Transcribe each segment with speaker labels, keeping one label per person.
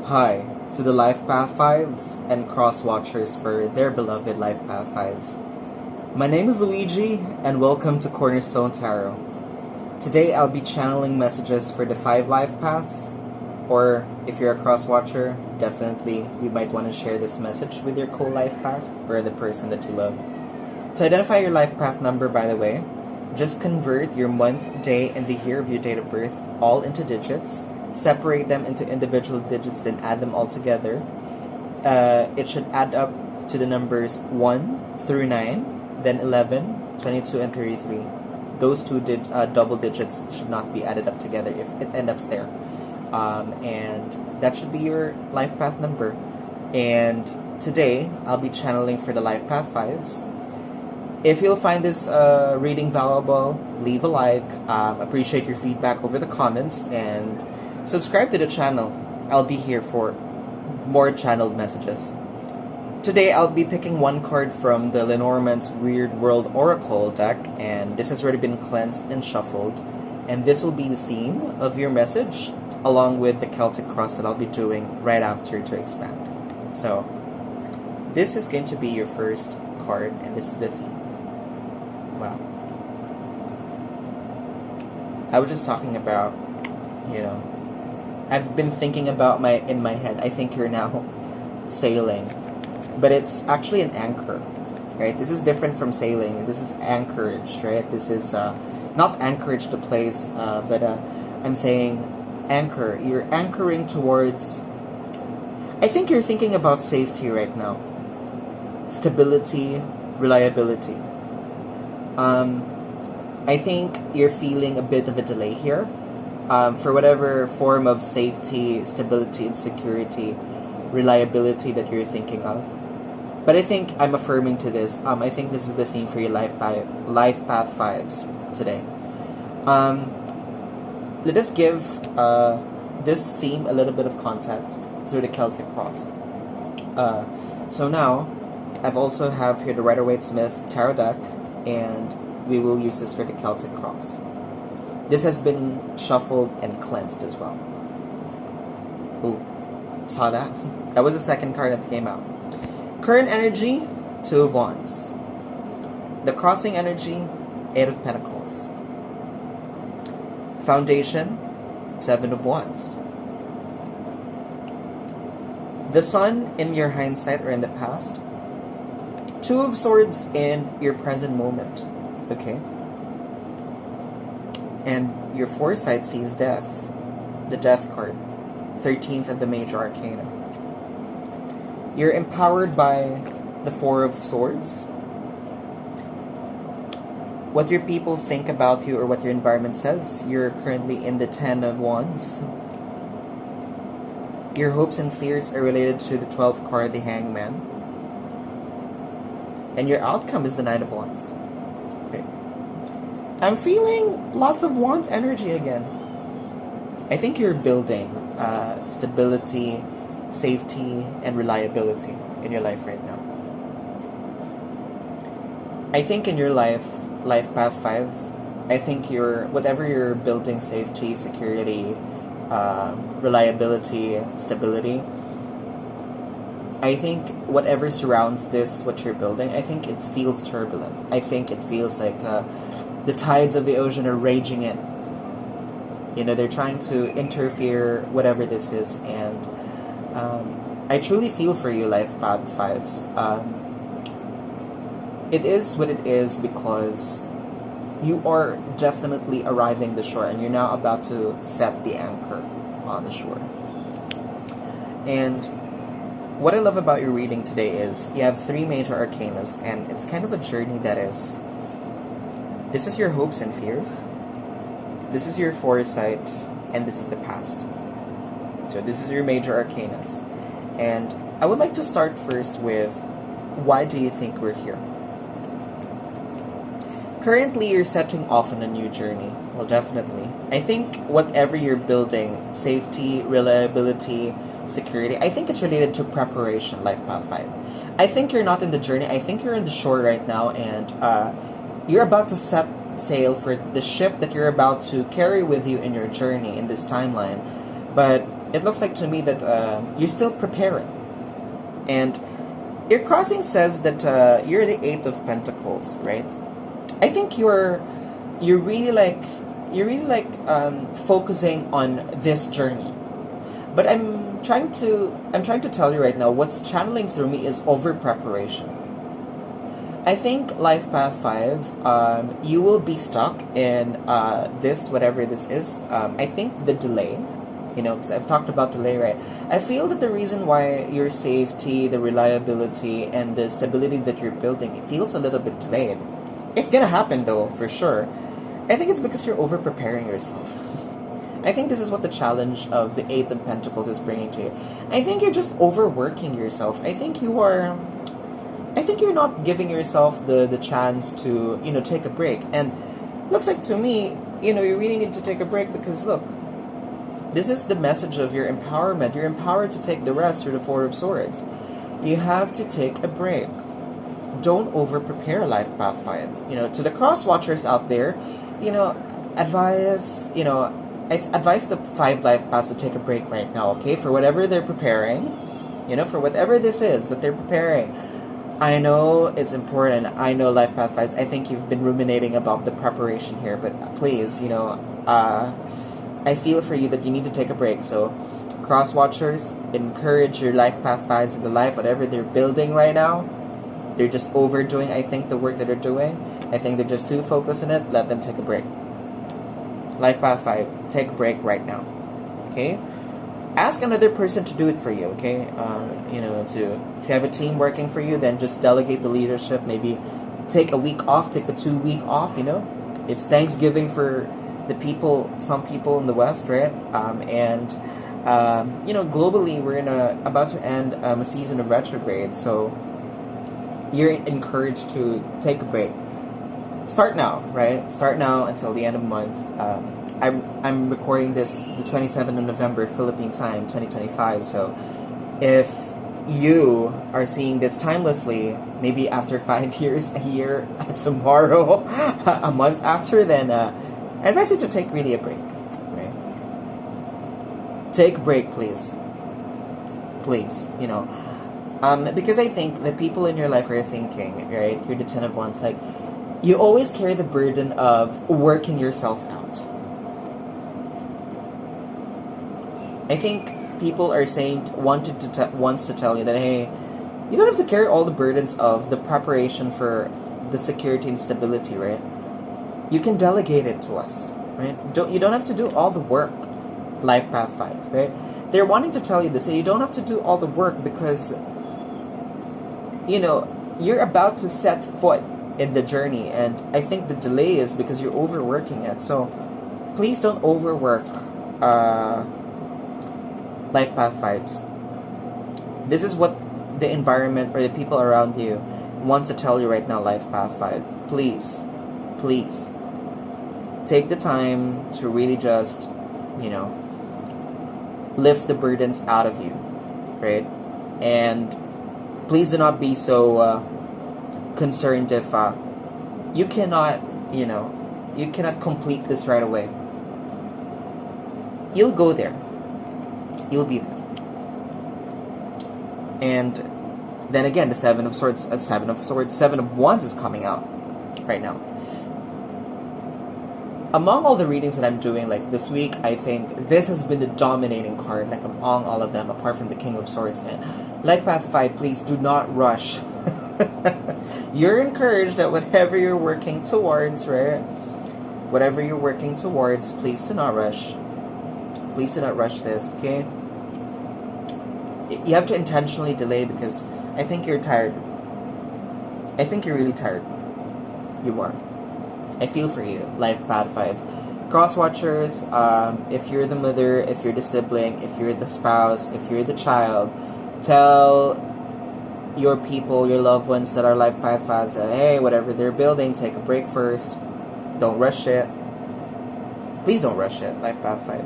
Speaker 1: Hi to the Life Path 5s and cross watchers for their beloved Life Path 5s. My name is Luigi and welcome to Cornerstone Tarot. Today I'll be channeling messages for the 5 life paths, or if you're a cross watcher, definitely you might want to share this message with your co-life path or the person that you love. To identify your life path number, by the way, just convert your month, day, and the year of your date of birth all into digits. Separate them into individual digits, then add them all together. It should add up to the numbers 1 through 9, then 11, 22, and 33. Those two double digits should not be added up together if it ends up there. And that should be your life path number. And today, I'll be channeling for the life path 5s. If you'll find this reading valuable, leave a like. Appreciate your feedback over the comments, and subscribe to the channel. I'll be here for more channeled messages. Today I'll be picking one card from the Lenormand's Weird World Oracle deck, and this has already been cleansed and shuffled. And this will be the theme of your message, along with the Celtic Cross that I'll be doing right after to expand. So, this is going to be your first card, and this is the theme. Wow. I was just talking about, I've been thinking about in my head, I think you're now sailing. But it's actually an anchor, right? This is different from sailing. This is anchorage, right? This is not anchorage to place, but I'm saying anchor. You're anchoring towards, I think you're thinking about safety right now. Stability, reliability. I think you're feeling a bit of a delay here. For whatever form of safety, stability, and security, reliability that you're thinking of. But I think I'm affirming to this. I think this is the theme for your life path 5s today. Let us give this theme a little bit of context through the Celtic Cross. So now, I've also have here the Rider-Waite-Smith Tarot deck, and we will use this for the Celtic Cross. This has been shuffled and cleansed as well. Ooh, saw that? That was the second card that came out. Current energy, 2 of Wands. The crossing energy, 8 of Pentacles. Foundation, 7 of Wands. The Sun in your hindsight or in the past. 2 of Swords in your present moment. Okay? And your foresight sees death. The Death card. 13th of the Major Arcana. You're empowered by the 4 of Swords. What your people think about you or what your environment says, you're currently in the 10 of Wands. Your hopes and fears are related to the 12th card, the Hangman. And your outcome is the Knight of Wands. Okay. I'm feeling lots of Wands energy again. I think you're building stability, safety, and reliability in your life right now. I think in your life path 5, I think whatever you're building, safety, security, reliability, stability, I think whatever surrounds this, what you're building, I think it feels turbulent. I think it feels like the tides of the ocean are raging in. They're trying to interfere, whatever this is, and I truly feel for you, life path 5s. It is what it is because you are definitely arriving the shore, and you're now about to set the anchor on the shore. And what I love about your reading today is you have 3 major arcanas, and it's kind of a journey that is, this is your hopes and fears, this is your foresight, and this is the past. So this is your major arcanas. And I would like to start first with, why do you think we're here? Currently, you're setting off on a new journey. Well, definitely. I think whatever you're building, safety, reliability, security, I think it's related to preparation, life path 5. I think you're not in the journey. I think you're in the shore right now, and you're about to set sail for the ship that you're about to carry with you in your journey in this timeline. But it looks like to me that you're still preparing. And your crossing says that you're the Eight of Pentacles, right? I think you're really like focusing on this journey. But I'm trying to tell you right now, what's channeling through me is over preparation. I think Life Path 5, you will be stuck in this, whatever this is. I think the delay, because I've talked about delay, right? I feel that the reason why your safety, the reliability, and the stability that you're building, it feels a little bit delayed. It's gonna happen though, for sure. I think it's because you're over preparing yourself. I think this is what the challenge of the Eight of Pentacles is bringing to you. I think you're just overworking yourself. I think you're not giving yourself the chance to, take a break. And looks like to me, you really need to take a break because look, this is the message of your empowerment. You're empowered to take the rest through the Four of Swords. You have to take a break. Don't over prepare Life Path 5. To the cross watchers out there, advise, I advise the 5 life paths to take a break right now, okay? For whatever they're preparing, for whatever this is that they're preparing. I know it's important. I know Life Path 5s. I think you've been ruminating about the preparation here, but please, I feel for you that you need to take a break. So, cross watchers, encourage your Life Path 5s in the life, whatever they're building right now. They're just overdoing, I think, the work that they're doing. I think they're just too focused on it. Let them take a break. Life Path 5, take a break right now. Okay? Ask another person to do it for you, okay? If you have a team working for you, then just delegate the leadership. Maybe take a week off, take a 2-week off, It's Thanksgiving for the people, some people in the West, right? Globally, we're about to end a season of retrograde, so you're encouraged to take a break. Start now, right? Start now until the end of the month. I'm recording this the 27th of November, Philippine time, 2025. So if you are seeing this timelessly, maybe after 5 years, a year, tomorrow, a month after, then I advise you to take really a break, right? Take a break, please. Please, because I think the people in your life are thinking, right? You're the 10 of Wands, like, you always carry the burden of working yourself out. I think people are wants to tell you that, hey, you don't have to carry all the burdens of the preparation for the security and stability, right? You can delegate it to us, right? You don't have to do all the work, Life Path 5, right? They're wanting to tell you this, you don't have to do all the work because, you're about to set foot in the journey, and I think the delay is because you're overworking it. So please don't overwork Life Path 5s. This is what the environment or the people around you wants to tell you right now, Life Path 5. Please take the time to really just, lift the burdens out of you, right? And please do not be so concerned if you cannot complete this right away. You'll go there. You'll be there. And then again, the Seven of Wands is coming out right now. Among all the readings that I'm doing, like this week, I think this has been the dominating card, like among all of them, apart from the King of Swords, man. Life Path 5, please do not rush. You're encouraged that whatever you're working towards, right? Whatever you're working towards, please do not rush. Please do not rush this, okay? You have to intentionally delay because I think you're tired. I think you're really tired. You are. I feel for you, Life Path 5. Cross watchers, if you're the mother, if you're the sibling, if you're the spouse, if you're the child, tell your people, your loved ones that are Life Path 5s, hey, whatever they're building, take a break first. Don't rush it. Please don't rush it, Life Path 5.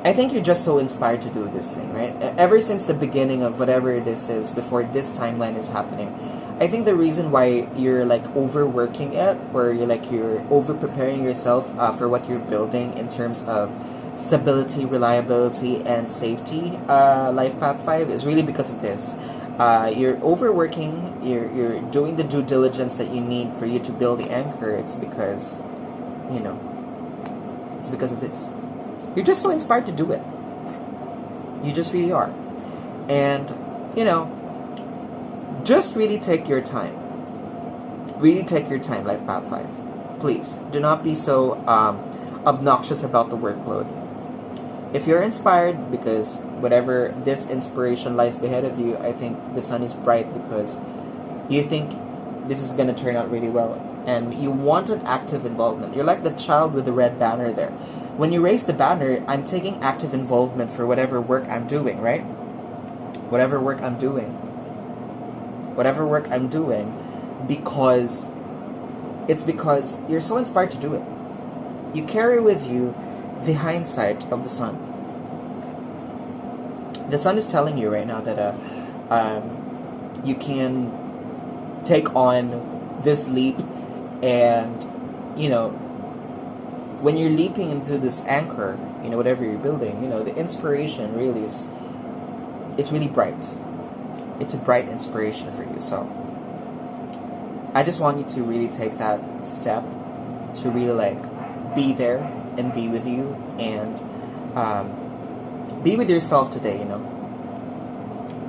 Speaker 1: I think you're just so inspired to do this thing, right? Ever since the beginning of whatever this is, before this timeline is happening, I think the reason why you're like overworking it, or you're over preparing yourself for what you're building in terms of stability, reliability, and safety, Life Path 5, is really because of this. You're overworking, you're doing the due diligence that you need for you to build the anchor. It's because, you know, it's because of this. You're just so inspired to do it. You just really are. And, you know, just really take your time. Really take your time, Life Path 5. Please, do not be so obnoxious about the workload. If you're inspired, because whatever this inspiration lies ahead of you, I think the sun is bright because you think this is going to turn out really well. And you want an active involvement. You're like the child with the red banner there. When you raise the banner, I'm taking active involvement for whatever work I'm doing, right? Whatever work I'm doing. Whatever work I'm doing, because it's because you're so inspired to do it. You carry with you the hindsight of the sun. The sun is telling you right now that you can take on this leap, and you know, when you're leaping into this anchor, you know, whatever you're building, you know, the inspiration really is, it's really bright. It's a bright inspiration for you. So I just want you to really take that step to really like be there and be with you, and be with yourself today, you know.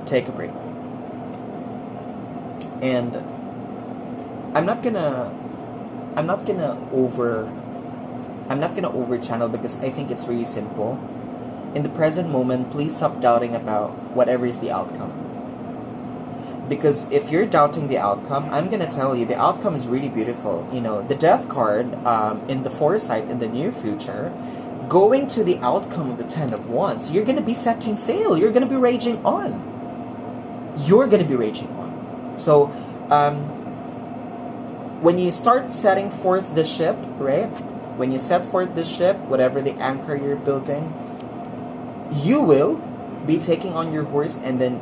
Speaker 1: Take a break. And I'm not gonna over channel, because I think it's really simple. In the present moment, please stop doubting about whatever is the outcome. Because if you're doubting the outcome, I'm gonna tell you, the outcome is really beautiful. You know, the death card in the foresight in the near future, going to the outcome of the Ten of Wands, you're gonna be setting sail. You're gonna be raging on. You're gonna be raging on. So, when you start setting forth the ship, right? When you set forth the ship, whatever the anchor you're building, you will be taking on your horse and then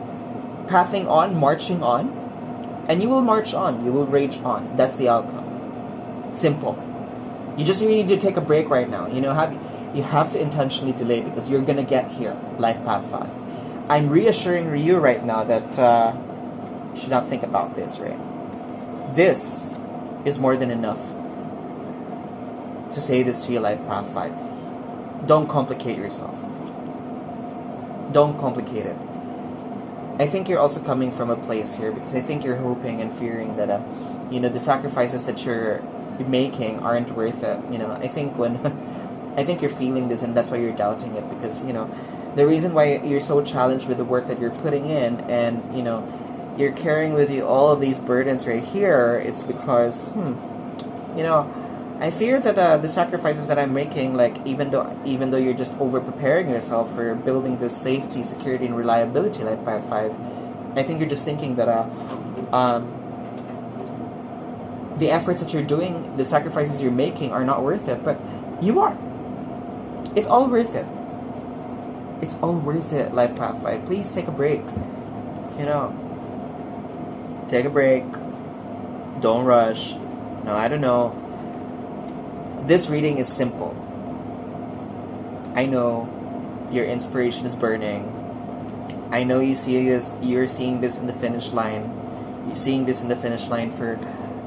Speaker 1: pathing on, marching on, and you will march on, you will rage on. That's the outcome. Simple. You just really need to take a break right now. You know, you have to intentionally delay, because you're gonna get here, Life Path 5. I'm reassuring you right now that you should not think about this, right? This is more than enough to say this to you, Life Path 5. Don't complicate yourself. Don't complicate it. I think you're also coming from a place here, because I think you're hoping and fearing that, you know, the sacrifices that you're making aren't worth it. You know, I think I think you're feeling this, and that's why you're doubting it, because, you know, the reason why you're so challenged with the work that you're putting in, and, you know, you're carrying with you all of these burdens right here, it's because, you know, I fear that the sacrifices that I'm making, like, even though you're just over preparing yourself for building this safety, security, and reliability, Life Path 5, I think you're just thinking that the efforts that you're doing, the sacrifices you're making, are not worth it. But you are. It's all worth it. It's all worth it, Life Path 5. Please take a break. You know, take a break. Don't rush. No, I don't know. This reading is simple. I know your inspiration is burning. I know you see this. You're seeing this in the finish line. You're seeing this in the finish line for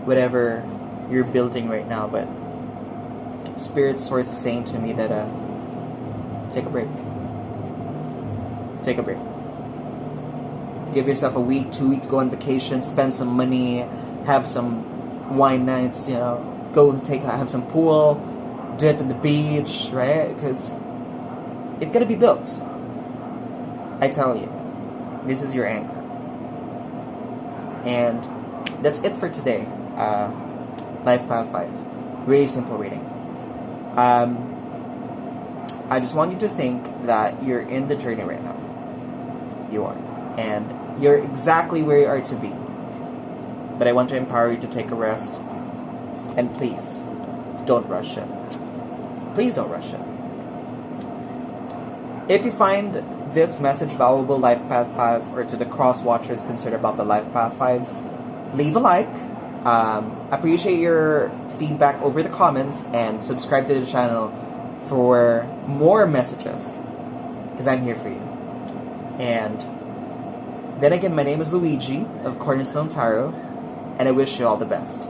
Speaker 1: whatever you're building right now. But Spirit Source is saying to me that take a break. Take a break. Give yourself a week, 2 weeks. Go on vacation. Spend some money. Have some wine nights. You know. Go have some pool, dip in the beach, right? Because it's gonna be built. I tell you, this is your anchor. And that's it for today. Life Path 5. Really simple reading. I just want you to think that you're in the journey right now. You are. And you're exactly where you are to be. But I want to empower you to take a rest. And please, don't rush it. Please don't rush it. If you find this message valuable, Life Path 5, or to the cross watchers concerned about the Life Path 5s, leave a like. Appreciate your feedback over the comments, and subscribe to the channel for more messages, because I'm here for you. And then again, my name is Luigi of Cornerstone Tarot, and I wish you all the best.